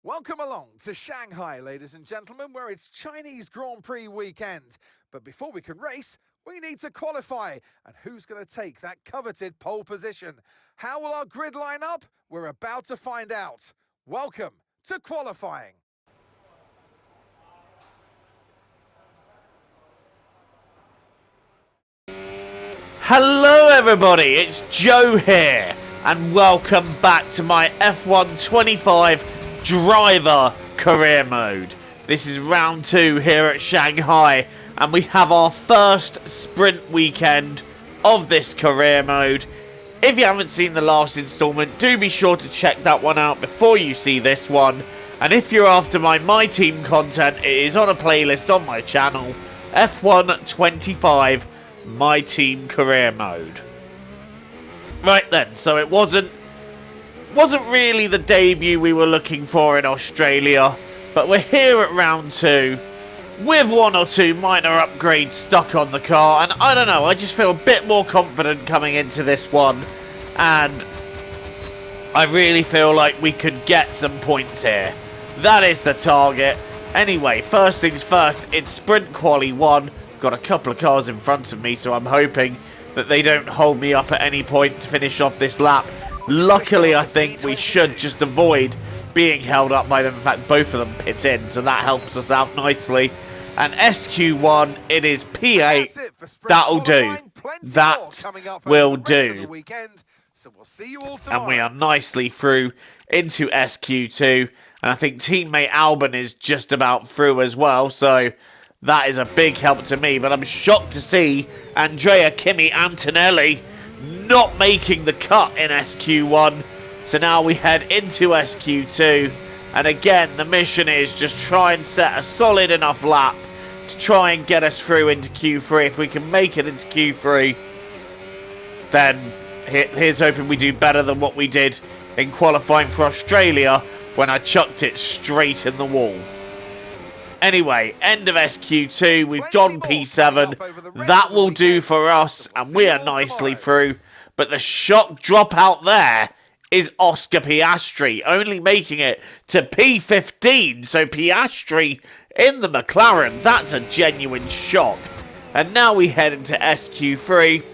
Welcome along to Shanghai, ladies and gentlemen, where it's Chinese Grand Prix weekend. But before we can race, we need to qualify. And who's going to take that coveted pole position? How will our grid line up? We're about to find out. Welcome to qualifying. Hello everybody, it's Joe here, and welcome back to my F1 25 driver career mode. This is round 2 here at Shanghai, and we have our first sprint weekend of this career mode. If you haven't seen the last installment, do be sure to check that one out before you see this one. And if you're after my team content, it is on a playlist on my channel, F1 25 My Team career mode. Right then, so it wasn't really the debut we were looking for in Australia, but we're here at round 2 with 1 or 2 minor upgrades stuck on the car, and I don't know, I just feel a bit more confident coming into this one, and I really feel like we could get some points here. That is the target. Anyway, first things first, it's Sprint Quali 1. Got a couple of cars in front of me, so I'm hoping that they don't hold me up at any point to finish off this lap. Luckily, I think we should just avoid being held up by them. In fact, both of them pit in, so that helps us out nicely. And SQ1, it is P8. That'll do. That will do. And we are nicely through into SQ2. And I think teammate Albon is just about through as well, so that is a big help to me, but I'm shocked to see Andrea Kimi Antonelli not making the cut in SQ1. So now we head into SQ2, and again the mission is just try and set a solid enough lap to try and get us through into Q3. If we can make it into Q3, then here's hoping we do better than what we did in qualifying for Australia when I chucked it straight in the wall. Anyway, end of SQ2, we've gone P7, that will do for us, and we are nicely through. But the shock drop out there is Oscar Piastri, only making it to P15, so Piastri in the McLaren, that's a genuine shock. And now we head into SQ3,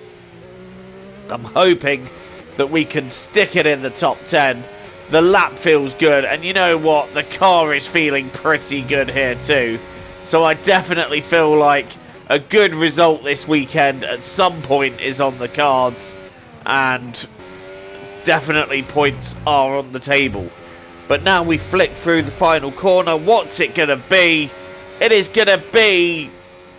I'm hoping that we can stick it in the top 10. The lap feels good, and you know what, the car is feeling pretty good here too. So I definitely feel like a good result this weekend at some point is on the cards, and definitely points are on the table. But now we flick through the final corner, what's it going to be? It is going to be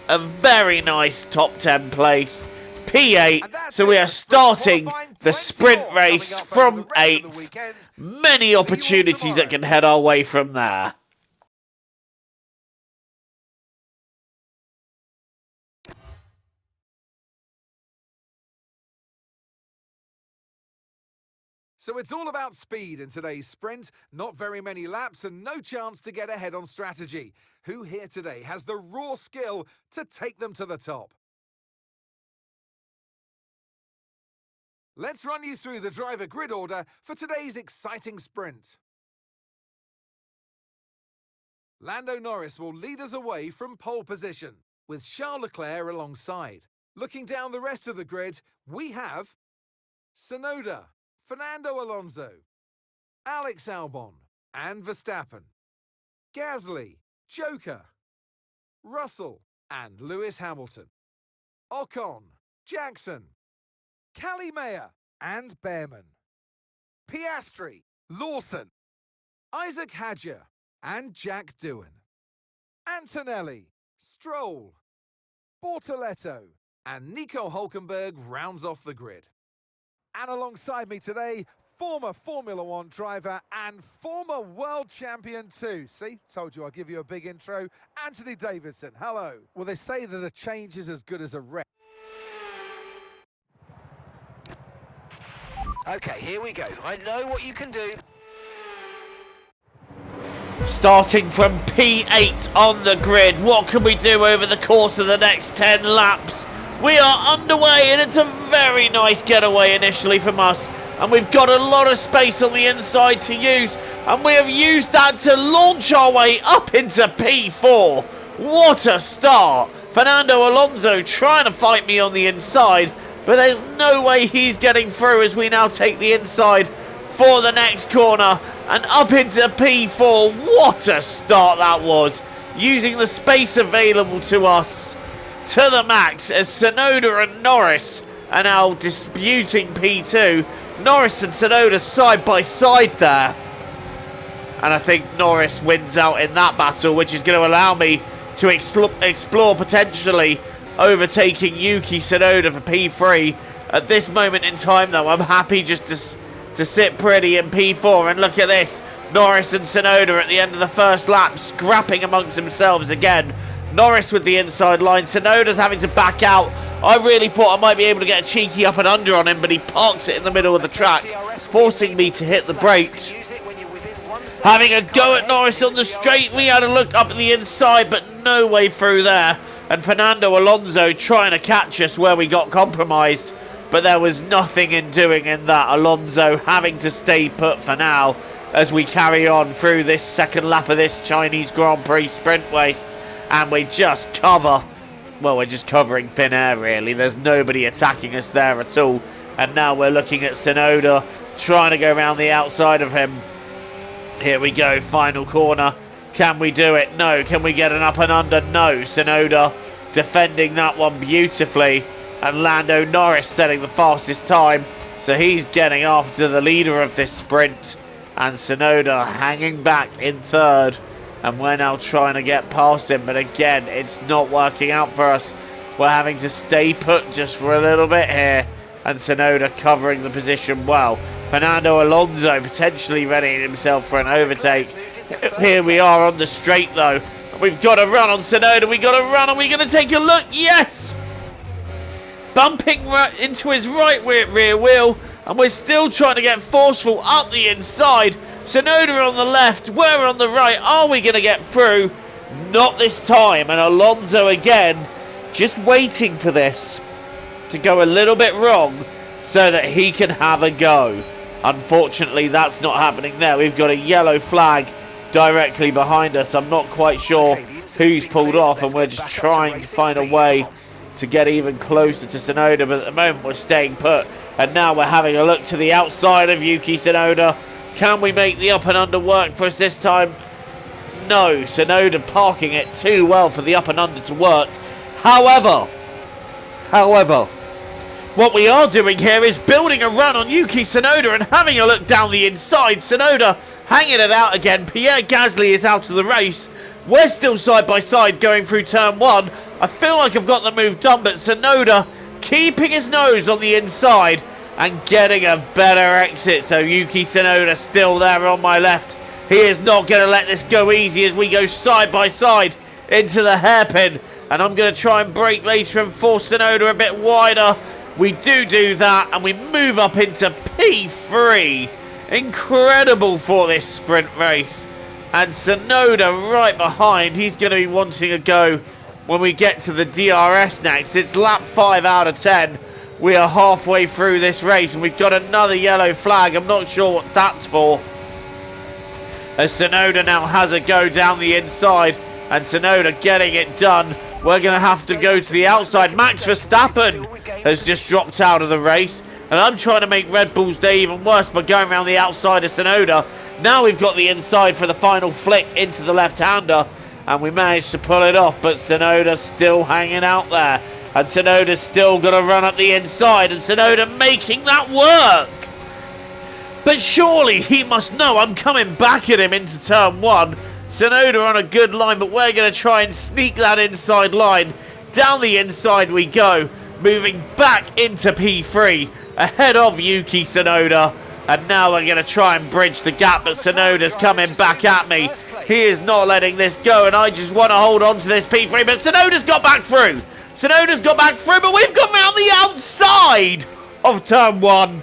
a very nice top 10 place. P8, so we are starting the sprint race from 8th. Many opportunities that can head our way from there. So it's all about speed in today's sprint. Not very many laps and no chance to get ahead on strategy. Who here today has the raw skill to take them to the top? Let's run you through the driver grid order for today's exciting sprint. Lando Norris will lead us away from pole position, with Charles Leclerc alongside. Looking down the rest of the grid, we have Tsunoda, Fernando Alonso, Alex Albon, and Verstappen, Gasly, Joker, Russell, and Lewis Hamilton, Ocon, Jackson, Callie Mayer and Behrman, Piastri, Lawson, Isaac Hadjar and Jack Doohan, Antonelli, Stroll, Bortoletto and Nico Hülkenberg rounds off the grid. And alongside me today, former Formula One driver and former world champion too. See, told you I'll give you a big intro. Anthony Davidson, hello. Well, they say that a change is as good as a wreck. Okay, here we go. I know what you can do. Starting from P8 on the grid, what can we do over the course of the next 10 laps? We are underway, and it's a very nice getaway initially from us. and we've got a lot of space on the inside to use, and we have used that to launch our way up into P4. What a start. Fernando Alonso trying to fight me on the inside, but there's no way he's getting through as we now take the inside for the next corner and up into P4. What a start that was, using the space available to us to the max, as Tsunoda and Norris are now disputing P2. Norris and Tsunoda side by side there, and I think Norris wins out in that battle, which is going to allow me to explore potentially overtaking Yuki Tsunoda for P3. At this moment in time though, I'm happy just to sit pretty in P4, and look at this, Norris and Tsunoda at the end of the first lap scrapping amongst themselves again. Norris with the inside line, Tsunoda's having to back out. I really thought I might be able to get a cheeky up and under on him, but he parks it in the middle of the track, forcing me to hit the brakes. Having a go at Norris on the straight, we had a look up at the inside, but no way through there. And Fernando Alonso trying to catch us where we got compromised, but there was nothing in doing in that. Alonso having to stay put for now as we carry on through this second lap of this Chinese Grand Prix sprint race, and we just cover. Well, we're just covering thin air, really. There's nobody attacking us there at all. And now we're looking at Tsunoda trying to go around the outside of him. Here we go, final corner. Can we do it? No. Can we get an up and under? No. Tsunoda defending that one beautifully. And Lando Norris setting the fastest time. So he's getting after the leader of this sprint. And Tsunoda hanging back in third. And we're now trying to get past him, but again, it's not working out for us. We're having to stay put just for a little bit here, and Tsunoda covering the position well. Fernando Alonso potentially readying himself for an overtake. Here we are on the straight though. We've got to run on Tsunoda, we've got to run, and we're going to take a look, yes! Bumping right into his right rear wheel, and we're still trying to get forceful up the inside. Tsunoda on the left, we're on the right. Are we going to get through? Not this time. And Alonso again, just waiting for this to go a little bit wrong so that he can have a go. Unfortunately, that's not happening there. We've got a yellow flag directly behind us. I'm not quite sure who's pulled off, and we're just trying to find a way to get even closer to Tsunoda. But at the moment, we're staying put. And now we're having a look to the outside of Yuki Tsunoda. Can we make the up and under work for us this time? No, Tsunoda parking it too well for the up and under to work. However, what we are doing here is building a run on Yuki Tsunoda and having a look down the inside. Tsunoda hanging it out again. Pierre Gasly is out of the race. We're still side by side going through turn one. I feel like I've got the move done, but Tsunoda keeping his nose on the inside and getting a better exit. So Yuki Tsunoda still there on my left. He is not going to let this go easy as we go side by side into the hairpin. And I'm going to try and brake later and force Tsunoda a bit wider. We do that, and we move up into P3. Incredible for this sprint race. And Tsunoda right behind. He's going to be wanting a go when we get to the DRS next. It's lap 5 out of 10. We are halfway through this race, and we've got another yellow flag. I'm not sure what that's for. As Tsunoda now has a go down the inside, and Tsunoda getting it done. We're going to have to go to the outside. Max Verstappen has just dropped out of the race, and I'm trying to make Red Bull's day even worse by going around the outside of Tsunoda. Now we've got the inside for the final flick into the left-hander, and we managed to pull it off, but Tsunoda's still hanging out there. And Tsunoda's still going to run up the inside, and Tsunoda making that work. But surely he must know I'm coming back at him into turn one. Tsunoda on a good line, but we're going to try and sneak that inside line. Down the inside we go, moving back into P3, ahead of Yuki Tsunoda. And now we're going to try and bridge the gap, but Tsunoda's coming back at me. He is not letting this go, and I just want to hold on to this P3, but Tsunoda's got back through. Tsunoda's got back through, but we've got round the outside of turn one.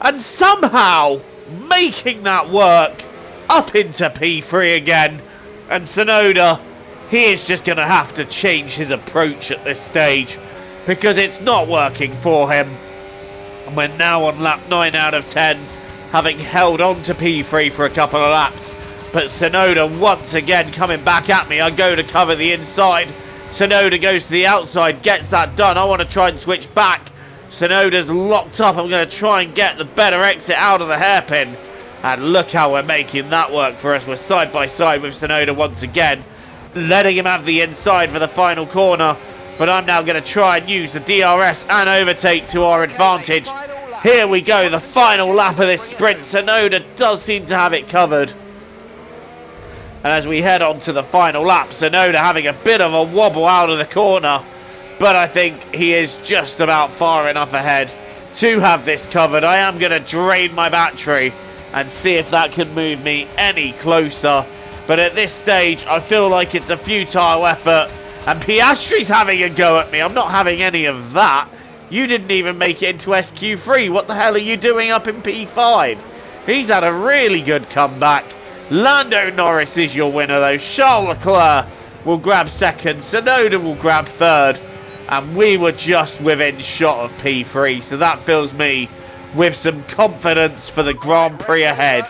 And somehow making that work up into P3 again. And Tsunoda, he is just going to have to change his approach at this stage, because it's not working for him. And we're now on lap 9 out of 10, having held on to P3 for a couple of laps. But Tsunoda once again coming back at me. I go to cover the inside. Tsunoda goes to the outside, gets that done. I want to try and switch back. Tsunoda's locked up. I'm going to try and get the better exit out of the hairpin. And look how we're making that work for us. We're side by side with Tsunoda once again, letting him have the inside for the final corner. But I'm now going to try and use the DRS and overtake to our advantage. Here we go, the final lap of this sprint. Tsunoda does seem to have it covered. And as we head on to the final lap, Tsunoda having a bit of a wobble out of the corner. But I think he is just about far enough ahead to have this covered. I am going to drain my battery and see if that can move me any closer. But at this stage, I feel like it's a futile effort. And Piastri's having a go at me. I'm not having any of that. You didn't even make it into SQ3. What the hell are you doing up in P5? He's had a really good comeback. Lando Norris is your winner though. Charles Leclerc will grab second. Tsunoda will grab third. And we were just within shot of P3. So that fills me with some confidence for the Grand Prix ahead.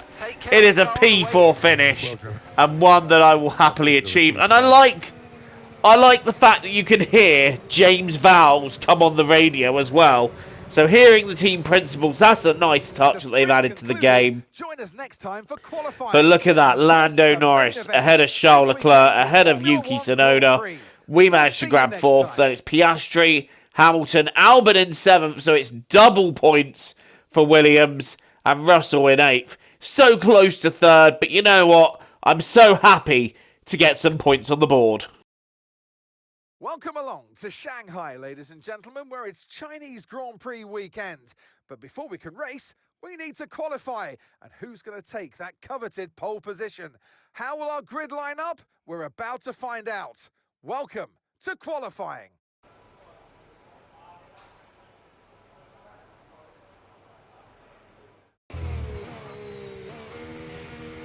It is a P4 finish. And one that I will happily achieve. And I like the fact that you can hear James Vowles come on the radio as well. So hearing the team principals, that's a nice touch that they've added to the game. Join us next time for qualifying. But look at that, Lando Norris ahead of Charles Leclerc, ahead of Yuki Tsunoda. We managed to grab fourth, then it's Piastri, Hamilton, Albon in seventh, so it's double points for Williams, and Russell in eighth. So close to third, but you know what? I'm so happy to get some points on the board. Welcome along to Shanghai, ladies and gentlemen, where it's Chinese Grand Prix weekend. But before we can race, we need to qualify. And who's going to take that coveted pole position? How will our grid line up? We're about to find out. Welcome to qualifying.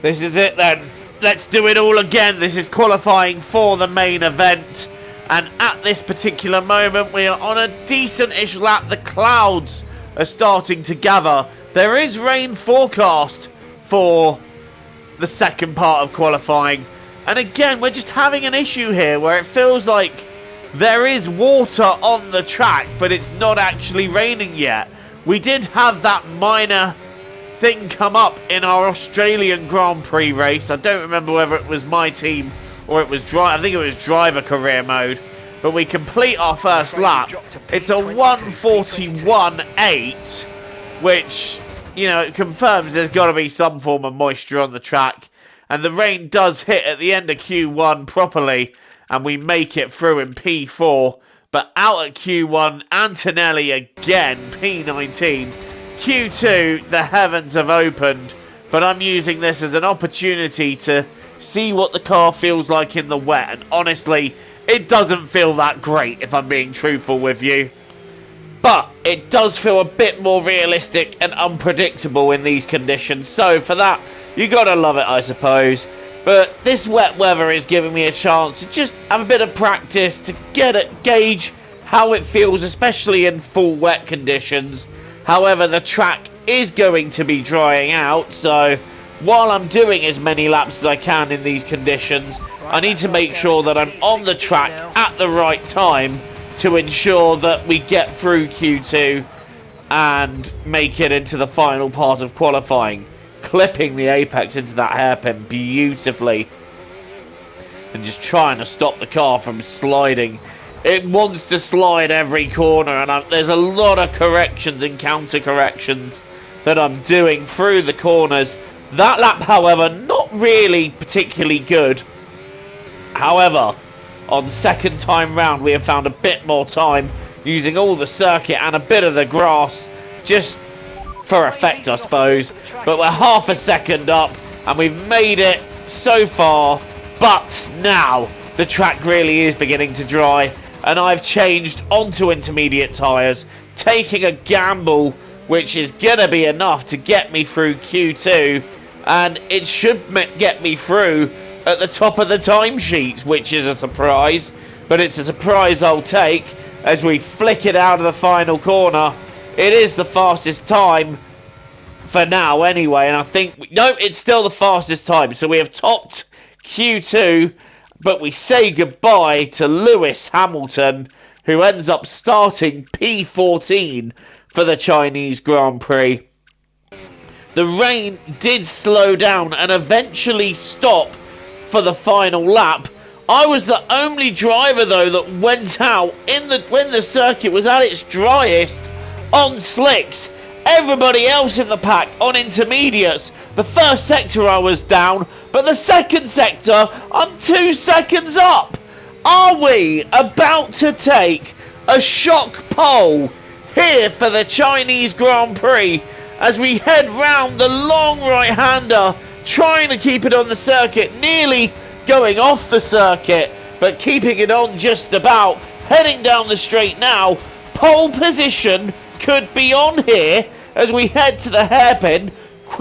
This is it then. Let's do it all again. This is qualifying for the main event. And at this particular moment, we are on a decent-ish lap. The clouds are starting to gather. There is rain forecast for the second part of qualifying. And again, we're just having an issue here where it feels like there is water on the track, but it's not actually raining yet. We did have that minor thing come up in our Australian Grand Prix race. I don't remember whether it was my team or it was I think it was driver career mode, but we complete our first lap. It's a 1:41.8, which, you know, it confirms there's got to be some form of moisture on the track, and the rain does hit at the end of Q1 properly, and we make it through in P4. But out at Q1, Antonelli again, P19. Q2, the heavens have opened, but I'm using this as an opportunity to see what the car feels like in the wet, and honestly, it doesn't feel that great if I'm being truthful with you. But it does feel a bit more realistic and unpredictable in these conditions, so for that, you gotta love it, I suppose. But this wet weather is giving me a chance to just have a bit of practice to gauge how it feels, especially in full wet conditions. However, the track is going to be drying out, so while I'm doing as many laps as I can in these conditions, I need to make sure that I'm on the track at the right time to ensure that we get through Q2 and make it into the final part of qualifying. Clipping the apex into that hairpin beautifully and just trying to stop the car from sliding. It wants to slide every corner, and there's a lot of corrections and counter corrections that I'm doing through the corners. That lap, however, not really particularly good. However, on second time round, we have found a bit more time using all the circuit and a bit of the grass, just for effect, I suppose. But we're half a second up, and we've made it so far. But now the track really is beginning to dry, and I've changed onto intermediate tyres, taking a gamble which is going to be enough to get me through Q2, and it should get me through at the top of the timesheets, which is a surprise, but it's a surprise I'll take as we flick it out of the final corner It is the fastest time for now anyway, and I think... No, it's still the fastest time. So we have topped Q2, but we say goodbye to Lewis Hamilton, who ends up starting P14 for the Chinese Grand Prix. The rain did slow down and eventually stop for the final lap. I was the only driver though that went out when the circuit was at its driest on slicks. Everybody else in the pack on intermediates. The first sector I was down, but the second sector I'm 2 seconds up. Are we about to take a shock pole here for the Chinese Grand Prix as we head round the long right-hander, trying to keep it on the circuit, nearly going off the circuit, but keeping it on just about, heading down the straight now. Pole position could be on here as we head to the hairpin.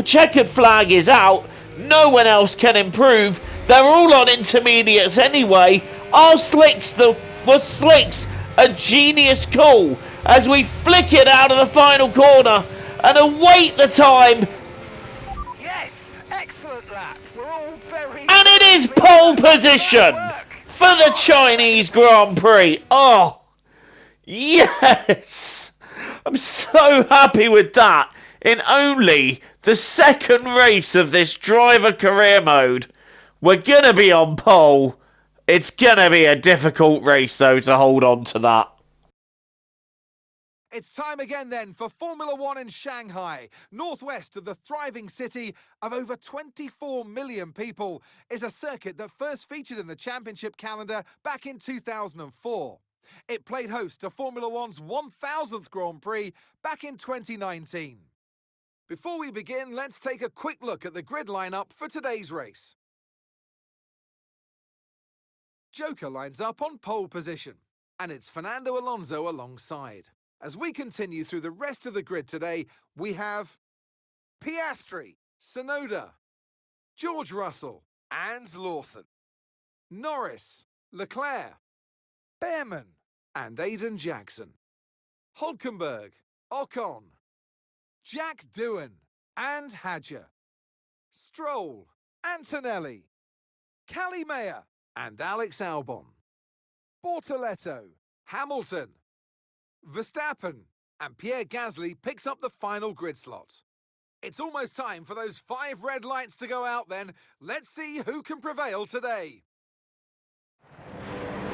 Checkered flag is out, no one else can improve. They're all on intermediates anyway. Our Slicks, Slicks a genius call as we flick it out of the final corner and await the time. Yes, excellent lap. We're all very... And it is pole position for the Chinese Grand Prix. Oh, yes. I'm so happy with that. In only the second race of this driver career mode, we're going to be on pole. It's going to be a difficult race, though, to hold on to that. It's time again then for Formula One in Shanghai. Northwest of the thriving city of over 24 million people is a circuit that first featured in the championship calendar back in 2004. It played host to Formula One's 1000th Grand Prix back in 2019. Before we begin, let's take a quick look at the grid lineup for today's race. Joker lines up on pole position, and it's Fernando Alonso alongside. As we continue through the rest of the grid today, we have Piastri, Tsunoda, George Russell and Lawson, Norris, Leclerc, Behrman and Aiden Jackson, Hulkenberg, Ocon, Jack Doohan and Hadjar, Stroll, Antonelli, Callie Mayer and Alex Albon, Bortoletto, Hamilton, Verstappen and Pierre Gasly picks up the final grid slot. It's almost time for those 5 red lights to go out then. Let's see who can prevail today.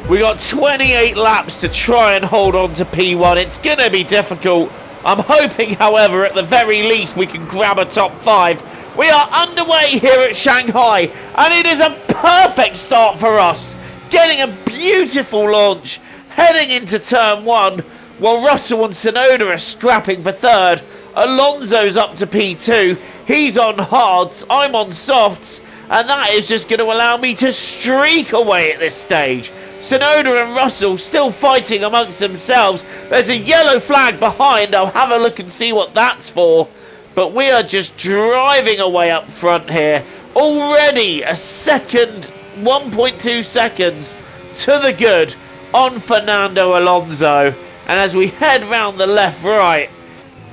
We got 28 laps to try and hold on to P1. It's going to be difficult. I'm hoping, however, at the very least we can grab a top 5. We are underway here at Shanghai, and it is a perfect start for us. Getting a beautiful launch, heading into turn 1, while Russell and Tsunoda are scrapping for third. Alonso's up to P2. He's on hards, I'm on softs, and that is just going to allow me to streak away at this stage. Tsunoda and Russell still fighting amongst themselves. There's a yellow flag behind. I'll have a look and see what that's for. But we are just driving away up front here. Already a second, 1.2 seconds to the good on Fernando Alonso. And as we head round the left-right,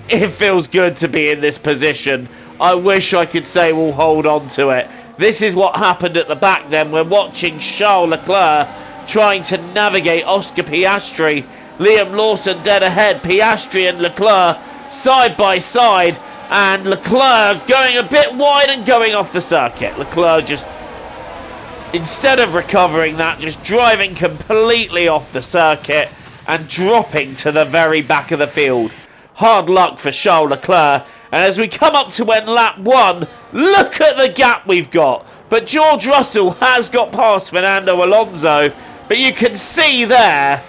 it feels good to be in this position. I wish I could say we'll hold on to it. This is what happened at the back then. We're watching Charles Leclerc trying to navigate Oscar Piastri. Liam Lawson dead ahead. Piastri and Leclerc side by side. And Leclerc going a bit wide and going off the circuit. Leclerc just, instead of recovering that, just driving completely off the circuit and dropping to the very back of the field. Hard luck for Charles Leclerc. And as we come up to end lap 1, look at the gap we've got. But George Russell has got past Fernando Alonso. But you can see there,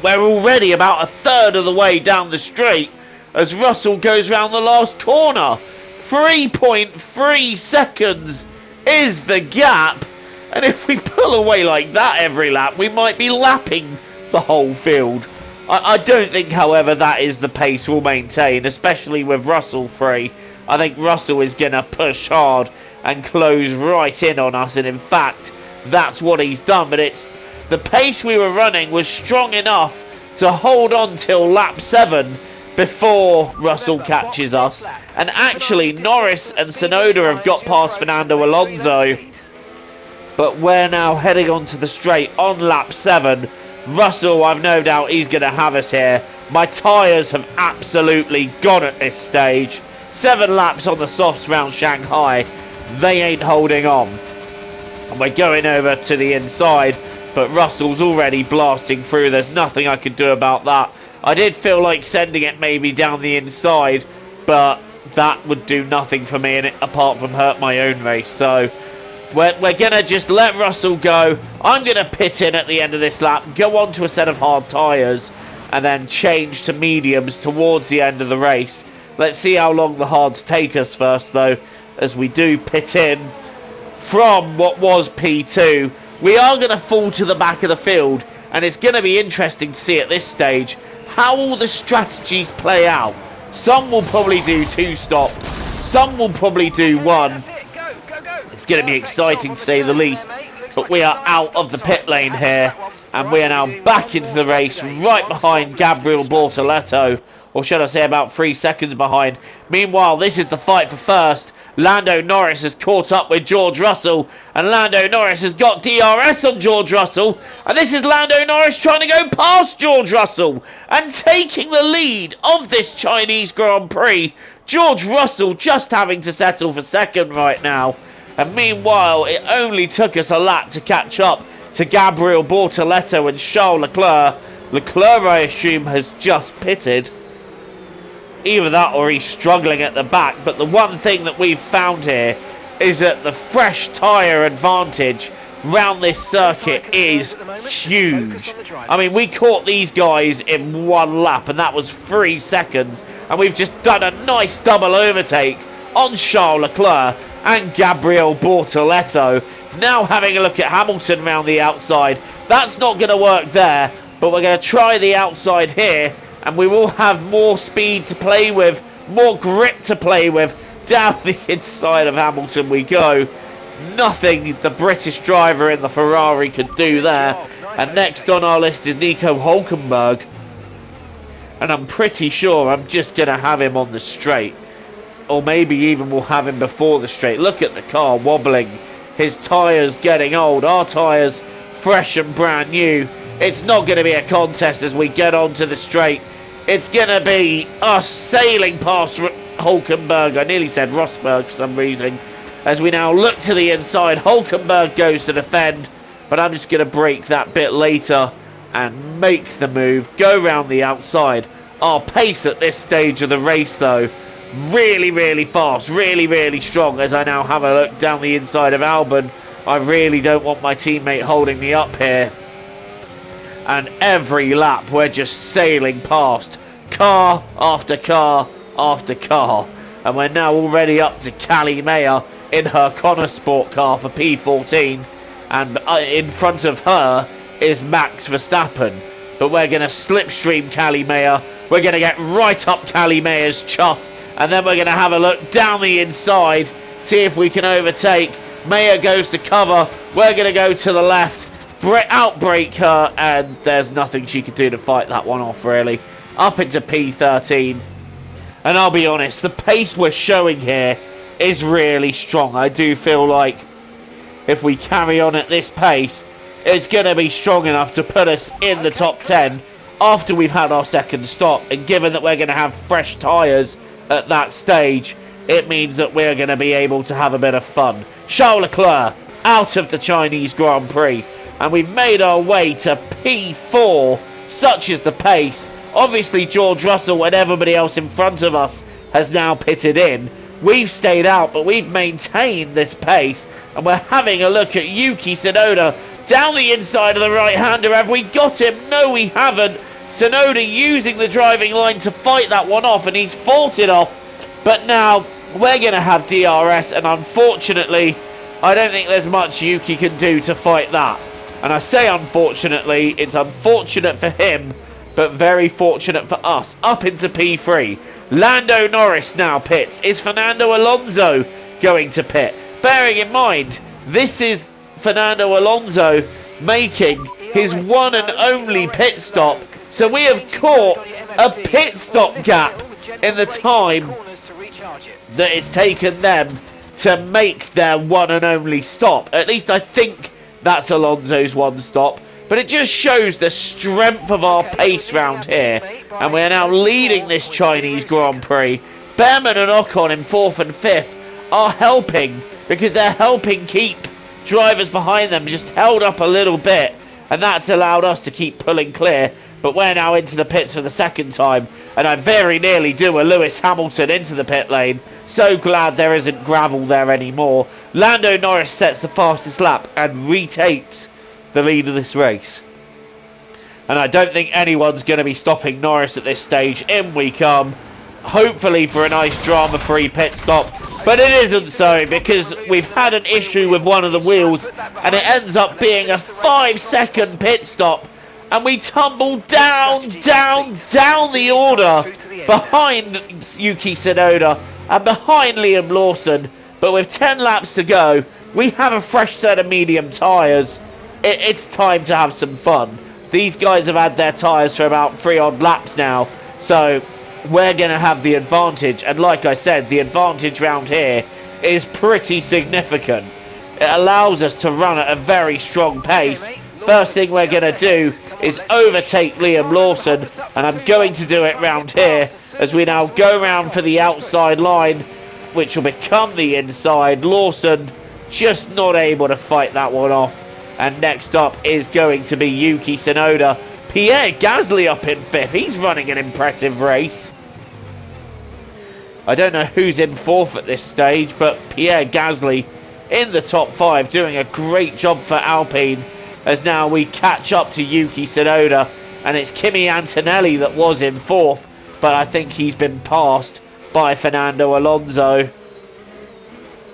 we're already about a third of the way down the straight as Russell goes round the last corner. 3.3 seconds is the gap. And if we pull away like that every lap, we might be lapping the whole field. I don't think, however, that is the pace we'll maintain, especially with Russell free. I think Russell is going to push hard and close right in on us. And in fact, that's what he's done. But it's the pace we were running was strong enough to hold on till lap 7. before Russell catches us. And actually, Norris and Tsunoda have got past Fernando Alonso. But we're now heading onto the straight on lap 7. Russell, I've no doubt he's going to have us here. My tyres have absolutely gone at this stage. 7 laps on the softs round Shanghai. They ain't holding on. And we're going over to the inside. But Russell's already blasting through. There's nothing I could do about that. I did feel like sending it maybe down the inside. But that would do nothing for me apart from hurt my own race. So we're going to just let Russell go. I'm going to pit in at the end of this lap. Go on to a set of hard tyres. And then change to mediums towards the end of the race. Let's see how long the hards take us first, though, as we do pit in from what was P2. We are going to fall to the back of the field, and it's going to be interesting to see at this stage how all the strategies play out. Some will probably do 2-stop, some will probably do 1. It's going to be exciting to say the least, but we are out of the pit lane here. And we are now back into the race, right behind Gabriel Bortoleto, or should I say about 3 seconds behind. Meanwhile, this is the fight for first. Lando Norris has caught up with George Russell, and Lando Norris has got DRS on George Russell, and this is Lando Norris trying to go past George Russell, and taking the lead of this Chinese Grand Prix. George Russell just having to settle for second right now, and meanwhile, it only took us a lap to catch up to Gabriel Bortoleto and Charles Leclerc. Leclerc, I assume, has just pitted. Either that or he's struggling at the back. But the one thing that we've found here is that the fresh tyre advantage round this circuit is huge. I mean, we caught these guys in 1 lap, and that was 3 seconds. And we've just done a nice double overtake on Charles Leclerc and Gabriel Bortoleto. Now having a look at Hamilton round the outside. That's not going to work there, but we're going to try the outside here, and we will have more speed to play with, more grip to play with. Down the inside of Hamilton we go. Nothing the British driver in the Ferrari could do there. And next on our list is Nico Hülkenberg, and I'm pretty sure I'm just going to have him on the straight, or maybe even we'll have him before the straight. Look at the car wobbling. His tyres getting old. Our tyres fresh and brand new. It's not going to be a contest as we get onto the straight. It's going to be us sailing past Hülkenberg. I nearly said Rosberg for some reason. As we now look to the inside, Hülkenberg goes to defend. But I'm just going to break that bit later and make the move. Go round the outside. Our pace at this stage of the race, though, really fast, really strong. As I now have a look down the inside of Albon, I really don't want my teammate holding me up here. And every lap we're just sailing past car after car after car, and we're now already up to Callie Mayer in her Connor Sport car for P14, and in front of her is Max Verstappen. But we're going to slipstream Callie Mayer. We're going to get right up Callie Mayer's chuff. And then we're going to have a look down the inside, see if we can overtake. Mayer goes to cover. We're going to go to the left, outbrake her, and there's nothing she could do to fight that one off, really. Up into P13. And I'll be honest, the pace we're showing here is really strong. I do feel like if we carry on at this pace, it's going to be strong enough to put us in the top 10 after we've had our second stop. And given that we're going to have fresh tyres at that stage, it means that we're going to be able to have a bit of fun. Charles Leclerc out of the Chinese Grand Prix, and we've made our way to P4. Such is the pace. Obviously George Russell and everybody else in front of us has now pitted in. We've stayed out, but we've maintained this pace, and we're having a look at Yuki Tsunoda down the inside of the right-hander. Have we got him? No, we haven't. Tsunoda using the driving line to fight that one off, and he's fought it off. But now we're going to have DRS, and unfortunately, I don't think there's much Yuki can do to fight that. And I say unfortunately, it's unfortunate for him, but very fortunate for us. Up into P3. Lando Norris now pits. Is Fernando Alonso going to pit? Bearing in mind, this is Fernando Alonso making his one and only pit stop. So we have caught a pit stop gap in the time that it's taken them to make their one and only stop. At least I think that's Alonso's one stop. But it just shows the strength of our pace round here. And we're now leading this Chinese Grand Prix. Behrman and Ocon in 4th and 5th are helping, because they're helping keep drivers behind them just held up a little bit. And that's allowed us to keep pulling clear. But we're now into the pits for the second time. And I very nearly do a Lewis Hamilton into the pit lane. So glad there isn't gravel there anymore. Lando Norris sets the fastest lap and retakes the lead of this race. And I don't think anyone's going to be stopping Norris at this stage. In we come. Hopefully for a nice drama-free pit stop. But it isn't so, because we've had an issue with one of the wheels. And it ends up being a 5-second pit stop. And we tumble down the order behind Yuki Tsunoda and behind Liam Lawson. But with 10 laps to go, we have a fresh set of medium tyres. It's time to have some fun. These guys have had their tyres for about 3 odd laps now. So we're going to have the advantage. And like I said, the advantage round here is pretty significant. It allows us to run at a very strong pace. First thing we're going to do is overtake Liam Lawson, and I'm going to do it round here as we now go round for the outside line, which will become the inside. Lawson just not able to fight that one off. And next up is going to be Yuki Tsunoda. Pierre Gasly up in 5th. He's running an impressive race. I don't know who's in 4th at this stage, but Pierre Gasly in the top 5 doing a great job for Alpine. As now we catch up to Yuki Tsunoda, and it's Kimi Antonelli that was in 4th, but I think he's been passed by Fernando Alonso.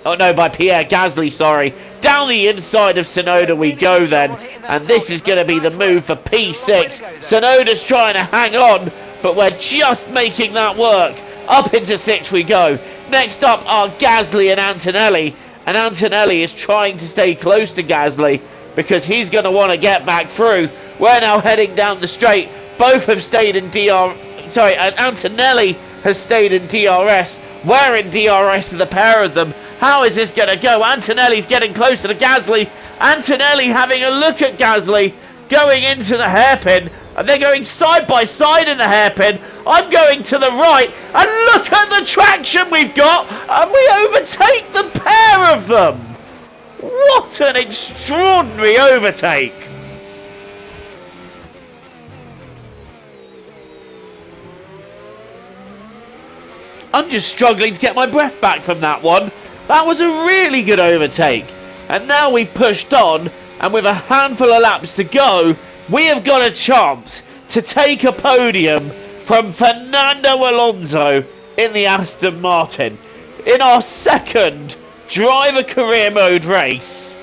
Oh no, by Pierre Gasly, sorry. Down the inside of Tsunoda we go then, and this is going to be the move for P6. Tsunoda's trying to hang on, but we're just making that work. Up into 6th we go. Next up are Gasly and Antonelli is trying to stay close to Gasly, because he's going to want to get back through. We're now heading down the straight. Both have stayed in and Antonelli has stayed in DRS. We're in DRS, the pair of them. How is this going to go? Antonelli's getting closer to Gasly. Antonelli having a look at Gasly, going into the hairpin. And they're going side by side in the hairpin. I'm going to the right. And look at the traction we've got. And we overtake the pair of them. What an extraordinary overtake! I'm just struggling to get my breath back from that one. That was a really good overtake. And now we've pushed on, and with a handful of laps to go, we have got a chance to take a podium from Fernando Alonso in the Aston Martin. In our second driver career mode race,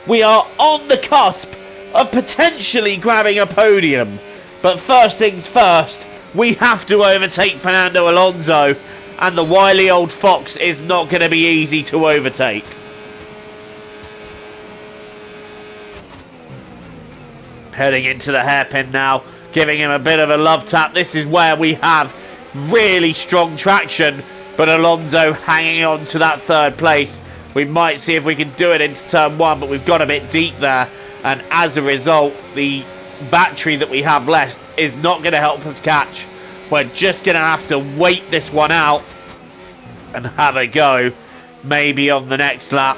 we are on the cusp of potentially grabbing a podium. But first things first, we have to overtake Fernando Alonso, and the wily old fox is not going to be easy to overtake. Heading into the hairpin now, giving him a bit of a love tap. This is where we have really strong traction, but Alonso hanging on to that 3rd place. We might see if we can do it into turn 1, but we've got a bit deep there, and as a result, the battery that we have left is not going to help us catch. We're just going to have to wait this one out and have a go, maybe on the next lap.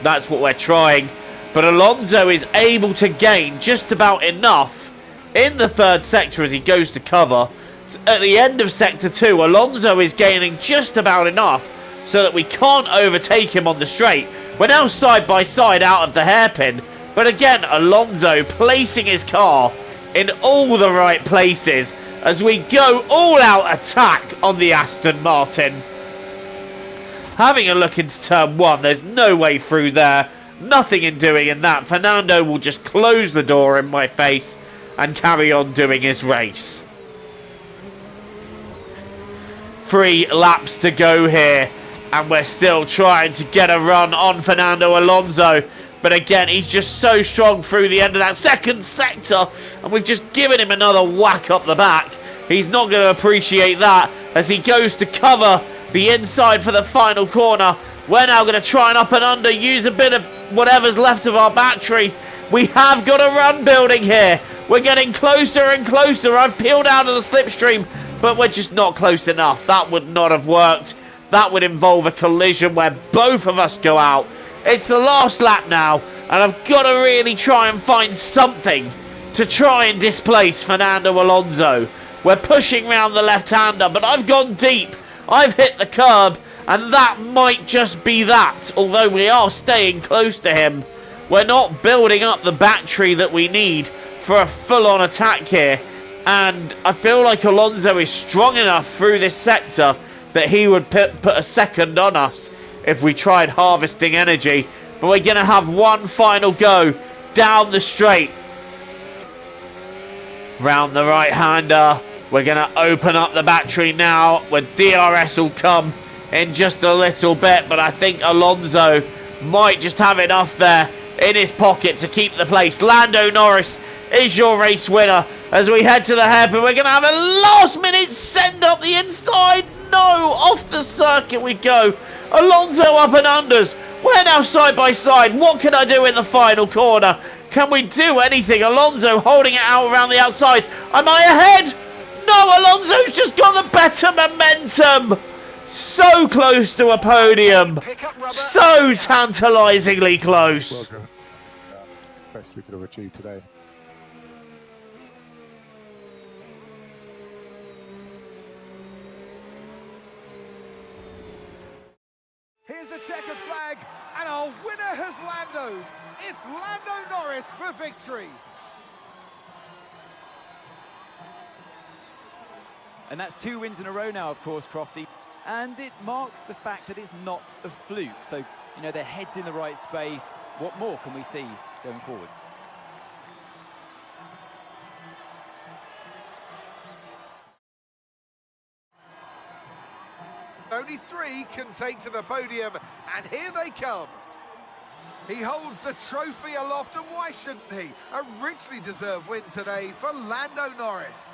That's what we're trying. But Alonso is able to gain just about enough in the 3rd sector as he goes to cover. At the end of sector 2, Alonso is gaining just about enough so that we can't overtake him on the straight. We're now side by side out of the hairpin, but again Alonso placing his car in all the right places as we go all out attack on the Aston Martin. Having a look into turn 1, there's no way through there. Nothing in doing in that. Fernando will just close the door in my face and carry on doing his race. 3 laps to go here, and we're still trying to get a run on Fernando Alonso. But again, he's just so strong through the end of that 2nd sector, and we've just given him another whack up the back. He's not going to appreciate that as he goes to cover the inside for the final corner. We're now going to try and up and under, use a bit of whatever's left of our battery. We have got a run building here. We're getting closer and closer. I've peeled out of the slipstream, but we're just not close enough. That would not have worked. That would involve a collision where both of us go out. It's the last lap now, and I've got to really try and find something to try and displace Fernando Alonso. We're pushing round the left-hander, but I've gone deep. I've hit the curb, and that might just be that. Although we are staying close to him, we're not building up the battery that we need for a full-on attack here. And I feel like Alonso is strong enough through this sector that he would put a second on us if we tried harvesting energy. But we're going to have one final go down the straight. Round the right-hander. We're going to open up the battery now, where DRS will come in just a little bit. But I think Alonso might just have enough there in his pocket to keep the place. Lando Norris is your race winner as we head to the hairpin. We're going to have a last-minute send-up the inside. No, off the circuit we go. Alonso up and unders. We're now side by side. What can I do in the final corner? Can we do anything? Alonso holding it out around the outside. Am I ahead? No, Alonso's just got the better momentum. So close to a podium. So tantalisingly close. Well, best we could have achieved today. Here's the checkered flag, and our winner has Landoed. It's Lando Norris for victory. And that's 2 wins in a row now, of course, Crofty. And it marks the fact that it's not a fluke. So, you know, their head's in the right space. What more can we see going forwards? Only 3 can take to the podium, and here they come. He holds the trophy aloft, and why shouldn't he? A richly deserved win today for Lando Norris.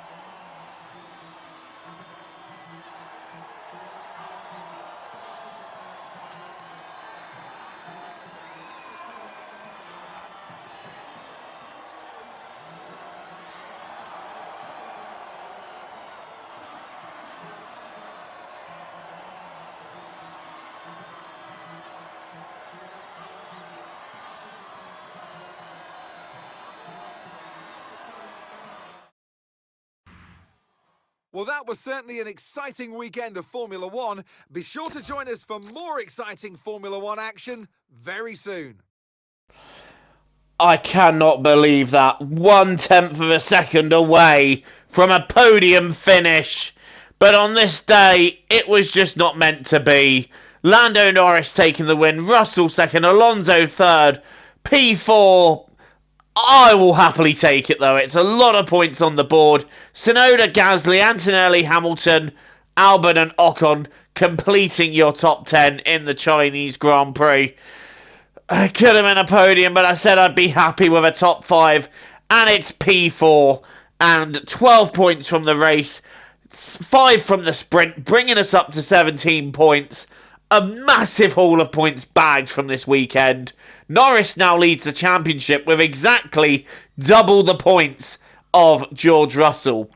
Well, that was certainly an exciting weekend of Formula One. Be sure to join us for more exciting Formula One action very soon. I cannot believe that. 1/10 of a second away from a podium finish. But on this day, it was just not meant to be. Lando Norris taking the win, Russell second, Alonso third, P4. I will happily take it, though. It's a lot of points on the board. Tsunoda, Gasly, Antonelli, Hamilton, Albon and Ocon completing your top 10 in the Chinese Grand Prix. It could have been a podium, but I said I'd be happy with a top 5. And it's P4 and 12 points from the race, 5 from the sprint, bringing us up to 17 points. A massive haul of points bagged from this weekend. Norris now leads the championship with exactly double the points of George Russell.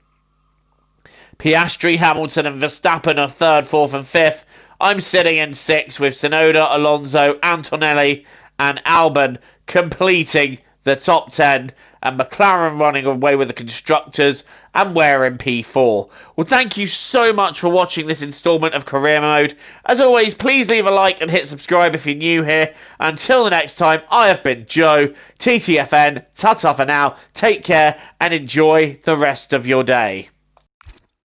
Piastri, Hamilton and Verstappen are 3rd, 4th and 5th. I'm sitting in 6th with Tsunoda, Alonso, Antonelli and Albon completing the top 10, and McLaren running away with the constructors, and we're in P4. Well, thank you so much for watching this instalment of Career Mode. As always, please leave a like and hit subscribe if you're new here. Until the next time, I have been Joe, TTFN, ta-ta for now, take care and enjoy the rest of your day.